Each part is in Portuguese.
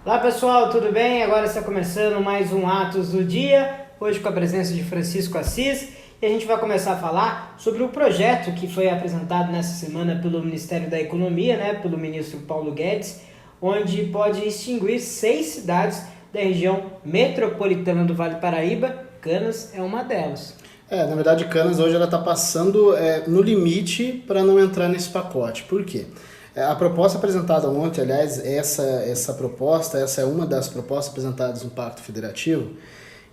Olá pessoal, tudo bem? Agora está começando mais um Atos do Dia, hoje com a presença de Francisco Assis, e a gente vai começar a falar sobre o projeto que foi apresentado nessa semana pelo Ministério da Economia, pelo ministro Paulo Guedes, onde pode extinguir 6 cidades da região metropolitana do Vale do Paraíba. Canas é uma delas. Na verdade, Canas hoje ela está passando no limite para não entrar nesse pacote. Por quê? A proposta apresentada ontem, aliás, essa proposta, essa é uma das propostas apresentadas no Pacto Federativo,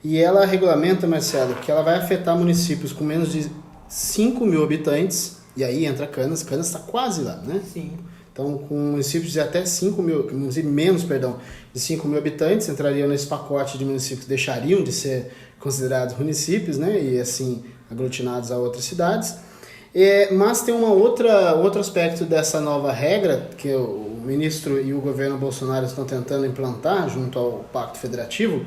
e ela regulamenta, Marcelo, que ela vai afetar municípios com menos de 5 mil habitantes, e aí entra Canas está quase lá, né? Sim. Então, com municípios de até 5 mil, de 5 mil habitantes, entrariam nesse pacote de municípios que deixariam de ser considerados municípios, né? E assim, aglutinados a outras cidades. Mas tem outro aspecto dessa nova regra que o ministro e o governo Bolsonaro estão tentando implantar junto ao Pacto Federativo,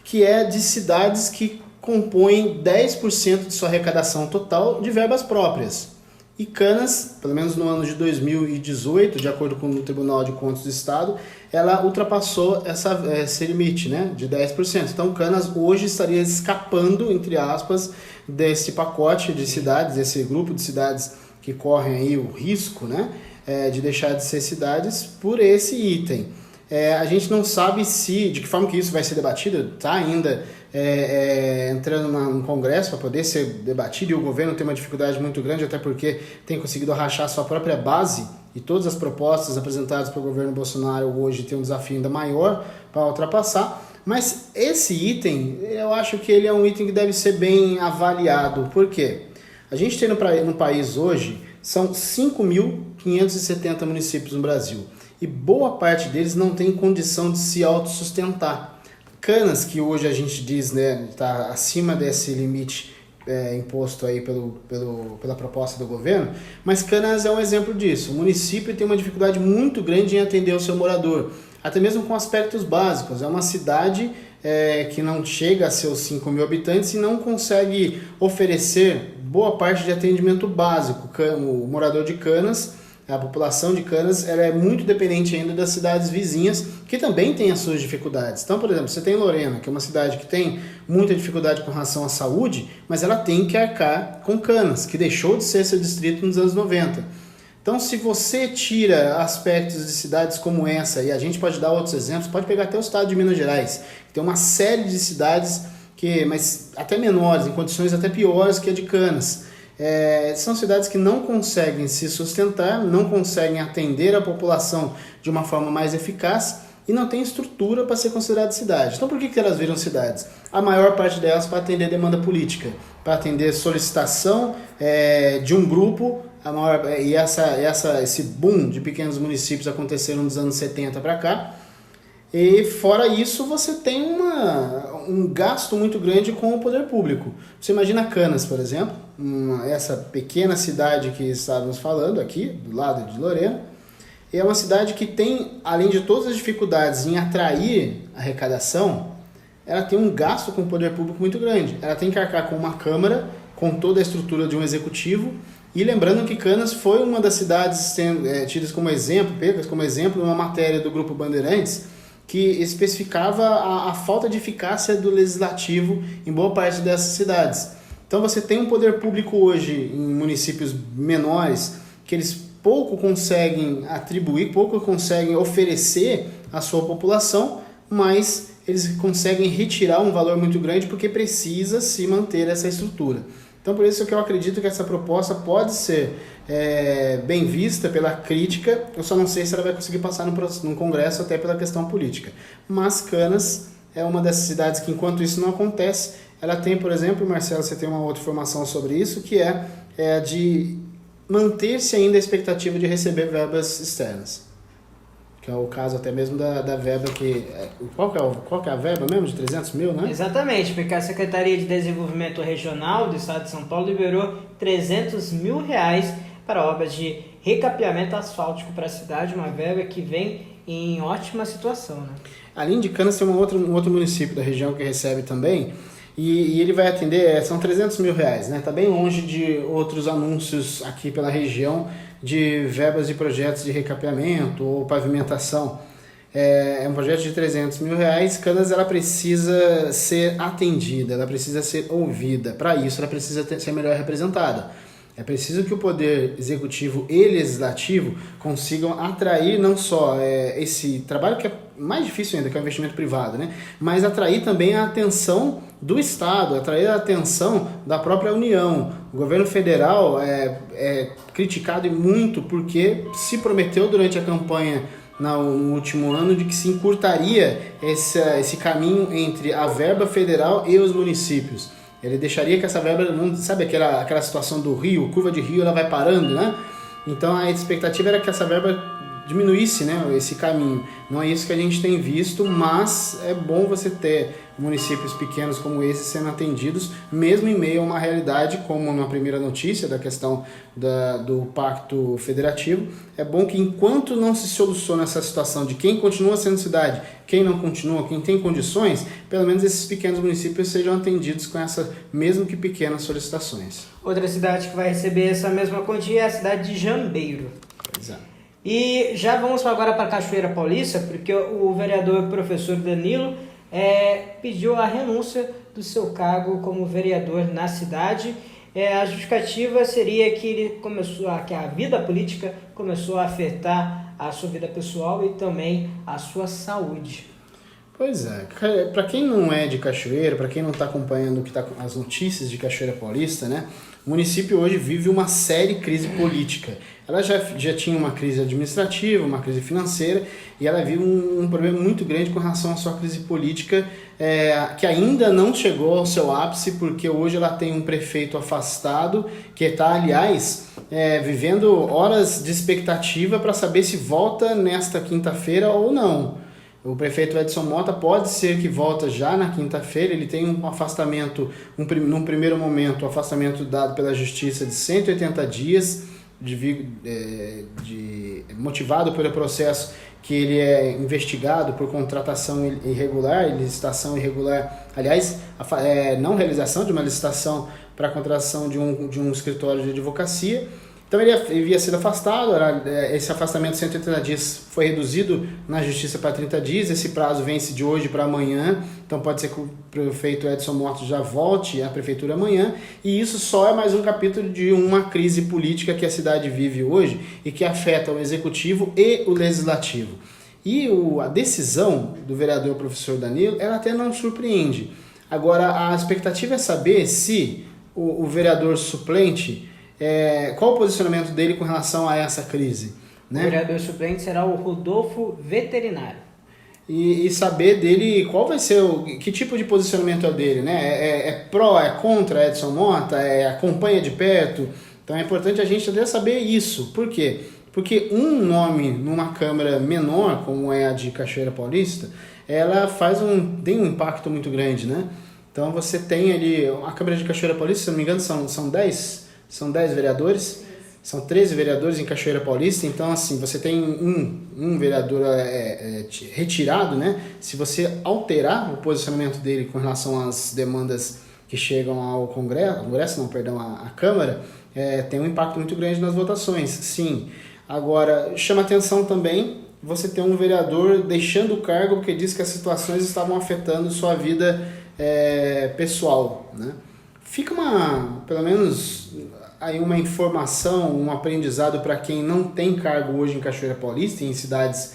que é de cidades que compõem 10% de sua arrecadação total de verbas próprias. E Canas, pelo menos no ano de 2018, de acordo com o Tribunal de Contas do Estado, ela ultrapassou esse limite, né, de 10%. Então Canas hoje estaria escapando, entre aspas, desse pacote de cidades, desse grupo de cidades que correm aí o risco, né, de deixar de ser cidades por esse item. A gente não sabe de que forma que isso vai ser debatido, está ainda entrando no Congresso para poder ser debatido, e o governo tem uma dificuldade muito grande, até porque tem conseguido rachar sua própria base, e todas as propostas apresentadas pelo governo Bolsonaro hoje têm um desafio ainda maior para ultrapassar. Mas esse item, eu acho que ele é um item que deve ser bem avaliado. Por quê? A gente tem no país hoje, são 5.570 municípios no Brasil, e boa parte deles não tem condição de se autossustentar. Canas, que hoje a gente diz, né, está acima desse limite imposto aí pela proposta do governo, mas Canas é um exemplo disso. O município tem uma dificuldade muito grande em atender o seu morador, até mesmo com aspectos básicos. É uma cidade que não chega a seus 5 mil habitantes e não consegue oferecer boa parte de atendimento básico. O morador de Canas, a população de Canas, ela é muito dependente ainda das cidades vizinhas, que também têm as suas dificuldades. Então, por exemplo, você tem Lorena, que é uma cidade que tem muita dificuldade com relação à saúde, mas ela tem que arcar com Canas, que deixou de ser seu distrito nos anos 90. Então, se você tira aspectos de cidades como essa, e a gente pode dar outros exemplos, pode pegar até o estado de Minas Gerais, que tem uma série de cidades, mas até menores, em condições até piores que a de Canas. São cidades que não conseguem se sustentar, não conseguem atender a população de uma forma mais eficaz e não tem estrutura para ser considerada cidade. Então por que elas viram cidades? A maior parte delas para atender demanda política, para atender solicitação de um grupo. Esse boom de pequenos municípios aconteceram nos anos 70 para cá. E fora isso, você tem um gasto muito grande com o poder público. Você imagina Canas, por exemplo, essa pequena cidade que estávamos falando aqui, do lado de Lorena, é uma cidade que tem, além de todas as dificuldades em atrair arrecadação, ela tem um gasto com o poder público muito grande. Ela tem que arcar com uma Câmara, com toda a estrutura de um Executivo, e lembrando que Canas foi uma das cidades tidas como exemplo, pegas como exemplo, numa matéria do Grupo Bandeirantes, que especificava a falta de eficácia do legislativo em boa parte dessas cidades. Então você tem um poder público hoje em municípios menores que eles pouco conseguem atribuir, pouco conseguem oferecer à sua população, mas eles conseguem retirar um valor muito grande porque precisa se manter essa estrutura. Então por isso que eu acredito que essa proposta pode ser bem vista pela crítica. Eu só não sei se ela vai conseguir passar no Congresso, até pela questão política. Mas Canas é uma dessas cidades que, enquanto isso não acontece, ela tem, por exemplo, Marcelo, você tem uma outra informação sobre isso, que é de manter-se ainda a expectativa de receber verbas externas. Que é o caso até mesmo da verba que... Qual que é a verba mesmo? De 300 mil, né? Exatamente, porque a Secretaria de Desenvolvimento Regional do Estado de São Paulo liberou 300 mil reais para obras de recapeamento asfáltico para a cidade, uma verba que vem em ótima situação, né? Além de Canas, tem um outro município da região que recebe também, e ele vai atender, são 300 mil reais, né? Está bem longe de outros anúncios aqui pela região de verbas de projetos de recapeamento ou pavimentação. é um projeto de R$300 mil. Canas, ela precisa ser atendida, ela precisa ser ouvida. Para isso, ela precisa ser melhor representada. É preciso que o poder executivo e legislativo consigam atrair não só esse trabalho que é mais difícil ainda, que é o investimento privado, né? Mas atrair também a atenção do Estado, atrair a atenção da própria União. O governo federal é criticado muito porque se prometeu durante a campanha no último ano de que se encurtaria esse caminho entre a verba federal e os municípios. Ele deixaria que essa verba, sabe aquela situação do rio, curva de rio, ela vai parando, né? Então a expectativa era que essa verba diminuísse, né, esse caminho. Não é isso que a gente tem visto, mas é bom você ter municípios pequenos como esse sendo atendidos, mesmo em meio a uma realidade, como na primeira notícia da questão do Pacto Federativo. É bom que enquanto não se soluciona essa situação de quem continua sendo cidade, quem não continua, quem tem condições, pelo menos esses pequenos municípios sejam atendidos com essas, mesmo que pequenas, solicitações. Outra cidade que vai receber essa mesma quantia é a cidade de Jambeiro. Pois é. E já vamos agora para Cachoeira Paulista, porque o vereador professor Danilo pediu a renúncia do seu cargo como vereador na cidade. A justificativa seria que que a vida política começou a afetar a sua vida pessoal e também a sua saúde. Pois é, para quem não é de Cachoeira, para quem não está acompanhando as notícias de Cachoeira Paulista, né, o município hoje vive uma séria crise política. Ela já tinha uma crise administrativa, uma crise financeira, e ela vive um problema muito grande com relação à sua crise política, que ainda não chegou ao seu ápice, porque hoje ela tem um prefeito afastado, que está, aliás, vivendo horas de expectativa para saber se volta nesta quinta-feira ou não. O prefeito Edson Mota pode ser que volta já na quinta-feira. Ele tem um afastamento, num primeiro momento, um afastamento dado pela Justiça de 180 dias, motivado pelo processo que ele é investigado por contratação irregular, licitação irregular, aliás, não realização de uma licitação para a contratação de um escritório de advocacia. Então ele havia sido afastado, esse afastamento de 180 dias foi reduzido na Justiça para 30 dias, esse prazo vence de hoje para amanhã, então pode ser que o prefeito Edson Mota já volte à prefeitura amanhã, e isso só é mais um capítulo de uma crise política que a cidade vive hoje e que afeta o executivo e o legislativo. E a decisão do vereador professor Danilo, ela até não surpreende. Agora, a expectativa é saber se o vereador suplente, qual o posicionamento dele com relação a essa crise, né? O vereador suplente será o Rodolfo Veterinário. E saber dele qual vai ser que tipo de posicionamento é o dele, né? É pró, é contra Edson Mota, acompanha de perto. Então é importante a gente até saber isso. Por quê? Porque um nome numa Câmara menor, como é a de Cachoeira Paulista, ela tem um impacto muito grande, né? Então você tem ali, a Câmara de Cachoeira Paulista, se não me engano, são 10 vereadores, são 13 vereadores em Cachoeira Paulista, então assim, você tem um vereador retirado, né? Se você alterar o posicionamento dele com relação às demandas que chegam ao à Câmara, tem um impacto muito grande nas votações, sim. Agora, chama atenção também você ter um vereador deixando o cargo porque diz que as situações estavam afetando sua vida pessoal, né? Fica pelo menos aí uma informação, um aprendizado para quem não tem cargo hoje em Cachoeira Paulista e em cidades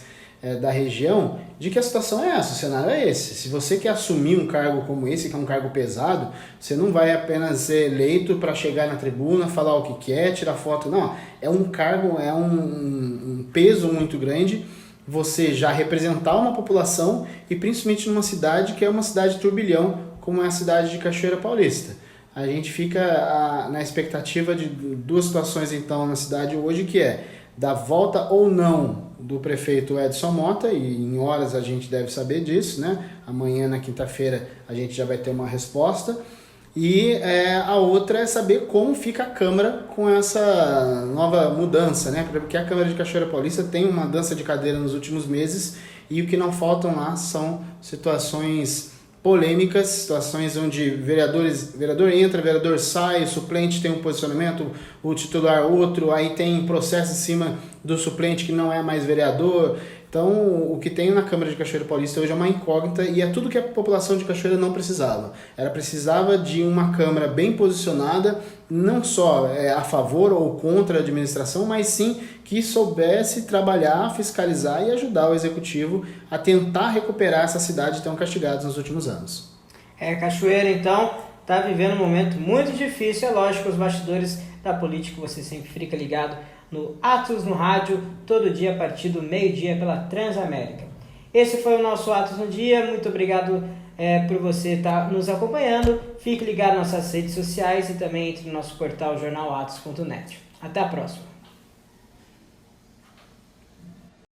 da região, de que a situação é essa, o cenário é esse. Se você quer assumir um cargo como esse, que é um cargo pesado, você não vai apenas ser eleito para chegar na tribuna, falar o que quer, tirar foto, não. É um cargo, um peso muito grande, você já representar uma população e principalmente numa cidade que é uma cidade turbilhão, como é a cidade de Cachoeira Paulista. A gente fica na expectativa de duas situações então na cidade hoje, que é da volta ou não do prefeito Edson Mota, e em horas a gente deve saber disso, né? Amanhã, na quinta-feira, a gente já vai ter uma resposta. E a outra é saber como fica a Câmara com essa nova mudança, né? Porque a Câmara de Cachoeira Paulista tem uma dança de cadeira nos últimos meses e o que não faltam lá são situações polêmicas, situações onde vereador entra, vereador sai, o suplente tem um posicionamento, o titular outro, aí tem processo em cima do suplente que não é mais vereador. Então, o que tem na Câmara de Cachoeira Paulista hoje é uma incógnita e é tudo que a população de Cachoeira não precisava. Ela precisava de uma Câmara bem posicionada, não só a favor ou contra a administração, mas sim que soubesse trabalhar, fiscalizar e ajudar o Executivo a tentar recuperar essa cidade tão castigada nos últimos anos. Cachoeira, então, está vivendo um momento muito difícil. É lógico, os bastidores da política, você sempre fica ligado no Atos no Rádio, todo dia a partir do meio-dia pela Transamérica. Esse foi o nosso Atos no Dia. Muito obrigado por você estar nos acompanhando. Fique ligado nas nossas redes sociais e também entre no nosso portal jornalatos.net. Até a próxima.